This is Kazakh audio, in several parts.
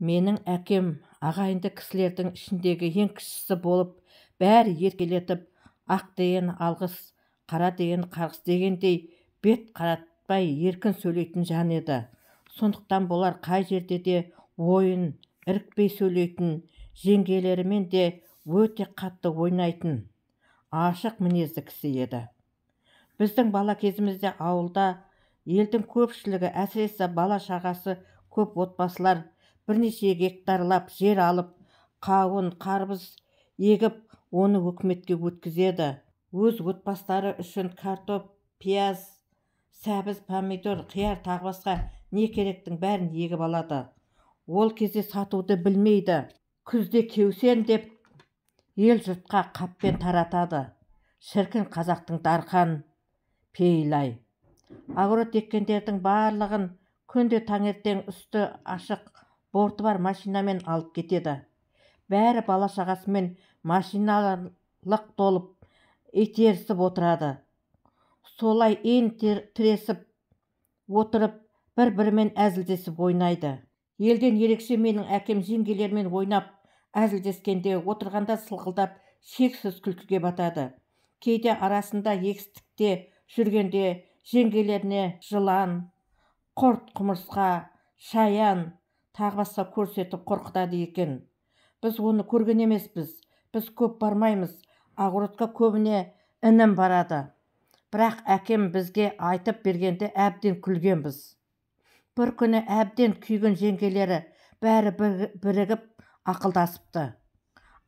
Менің әкем ағайынды кісілердің ішіндегі ең кішісі болып, бәрі еркелетіп, ақ деген алғыс, қара деген қарғыс дегендей бет қаратпай еркін сөйлейтін жан еді. Сондықтан болар қай жерде де ойын ірікпей сөйлейтін, жеңгелерімен де өте қатты ойнайтын, ашық мінезді кісі еді. Біздің бала кезімізде ауылда елдің көпшілігі, әсіресе бала шағасы көп отбасылар бірнеше гектарлап жер алып, қауын, қарбыз егіп, оны өкіметке өткізеді. Өз отбастары үшін картоп, пияз, сәбіз, помидор, қияр тағы басқа не керектің бәрін егіп алады. Ол кезде сатуды білмейді. Күзде кеусен деп ел жұртқа қаппен таратады. Шіркін қазақтың дарқан пейілай. Огород еккендердің барлығын күнде таңертең үсті ашық борты бар машинамен алып кетеді. Бәрі бала шағасымен машиналық толып итерісіп отырады. Солай ен тіресіп отырып бір-бірімен әзілдесіп ойнайды. Елден ерекше менің әкем жеңгелермен ойнап әзілдескенде, отырғанда сылқылдап шексіз күлкіге батады. Кейде арасында егістікте жүргенде жеңгелеріне жылан, құрт, құмырсқа, шаян тағы басқа көрсетіп қорқытады екен. Біз оны көрген емеспіз. Біз көп бармаймыз. Огородқа көбіне інім барады. Бірақ әкем бізге айтып бергенде әбден күлгенбіз. Бір күні әбден күйген жеңгелері бәрі бірігіп ақылдасыпты.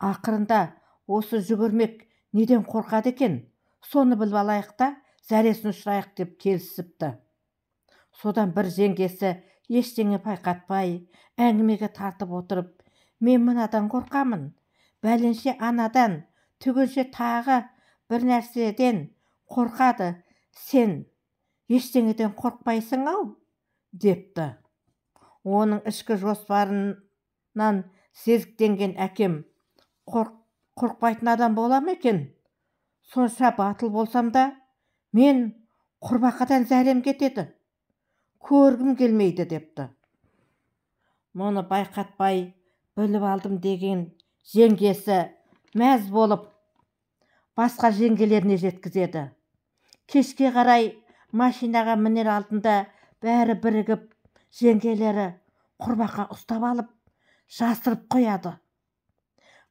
Ақырында осы жүгірмек неден қорқады екен, соны біліп алайық та зәресін ұшырайық деп келісіпті. Содан бір жеңгесі ештеңе байқатпай әңгімеге тартып отырып, мен мынадан қорқамын, бәленше анадан, түгенше тағы бір нәрседен қорқады, сен ештеңеден қорқпайсың-ау, депті. Оның ішкі жоспарынан сезіктенген әкем, қорқпайтын адам бола ма екен? Сонша батыл болсам да, мен құрбақадан зәрем кетеді, көргім келмейді, депті. Мұны байқатпай біліп алдым деген жеңгесі мәз болып басқа жеңгелеріне жеткізеді. Кешке қарай машинаға мінер алдында бәрі бірігіп, жеңгелері құрбақа ұстап алып, жасырып қояды.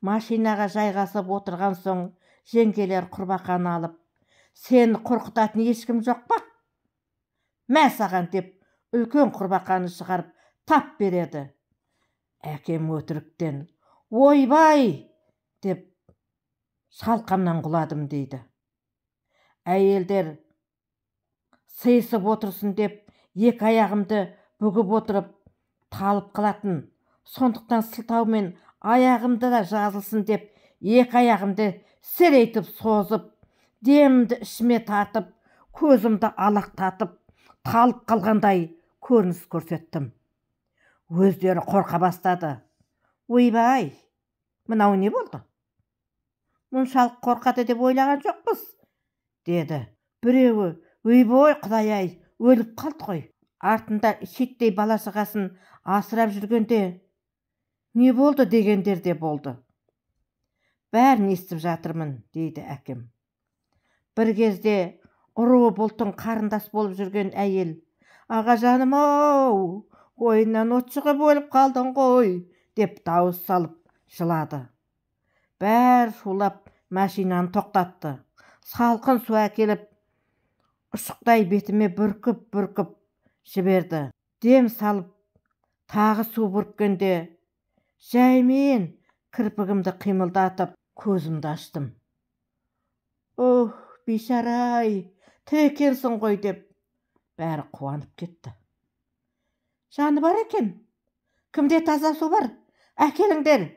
Машинаға жайғасып отырған соң, жеңгелер құрбақаны алып, сен қорқытатын ешкім жоқ па? Мә саған деп, үлкен құрбақаны шығарып тап береді. Әкем өтіріктен, ойбай, деп шалқамнан құладым, дейді. Әйелдер сыйысып отырсын деп, екі аяғымды бүгіп отырып талып қалатын. Сондықтан сылтаумен аяғымды да жазылсын деп, екі аяғымды серейтіп созып, демімді ішіме тартып, көзімді алақтатып, талып қалғандай көрініс көрсеттім. Өздері қорқа бастады. Ойбай, мынау не болды? Мұншалық қорқады деп ойлаған жоқпыз, деді. Біреуі, ойбой құдай-ай, өліп қалды ғой. Артында шеттей бала шағасын асырап жүргенде не болды дегендер де болды. Бәрін естіп жатырмын, дейді әкем. Бір кезде ұры бұлтың қарындас болып жүрген әйел, аға жаным-ау, ойыннан от шығып өліп қалдың ғой, деп дауыс салып жылады. Бәр шулап машинаны тоқтатты. Салқын су әкеліп, ұшықтай бетіме бүркіп жіберді. Дем салып, тағы су бүрккенде, жаймен кірпігімді қимылдатып, көзімді аштым. Ох, бейшарай, тірі екенсің ғой, деп бәрі қуанып кетті. Жаны бар екен, кімде таза су бар, әкеліңдер,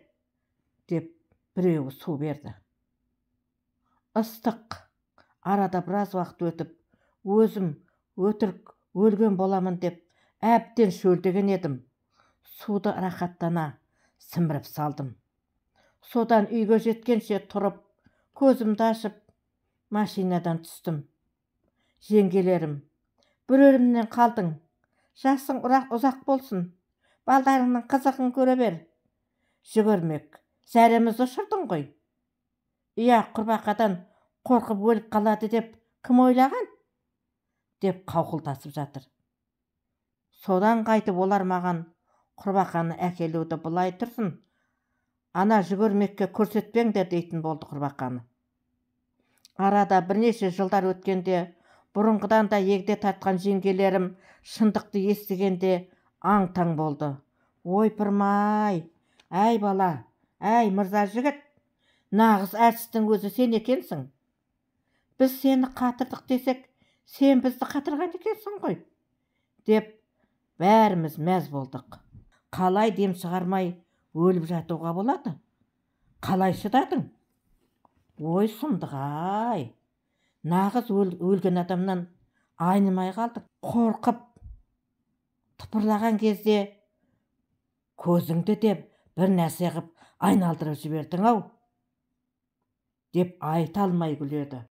деп біреуі су берді. Ыстық. Арада біраз уақыт өтіп, өзім өтірік өлген боламын деп әбден шөлдеген едім. Суды рахаттана сіміріп салдым. Содан үйге жеткенше тұрып, көзімді ашып, машинадан түстім. Жеңгелерім, бір өлімнен қалдың, жасың ұзақ болсын, балдарыңның қызығын көре бер. Жүгірмек, зәремізді ұшырдың ғой. Иә, құрбақадан қорқып өліп қалады деп кім ойлаған? Деп қауқылдасып жатыр. Содан қайтып олар маған құрбақаны әкелуді былай тұрсын, ана жүгірмекке көрсетпеңдер дейтін болды құрбақаны. Арада бірнеше жылдар өткенде, бұрынғыдан да егде тартқан жеңгелерім шындықты естігенде аң-таң болды. Ойпырмай, әй бала, әй мырза жігіт, нағыз әртістің өзі сен екенсің. Біз сені қатырдық десек, сен бізді қатырған екенсің ғой, деп бәріміз мәз болдық. Қалай дем шығармай өліп жатуға болады? Қалай шыдадың? Ой сұмдық-ай, нағыз өлген адамнан айнымай қалдық. Қорқып тыпырлаған кезде көзіңді деп бір нәрсе қып айналдырып жібердің-ау, деп айта алмай күледі.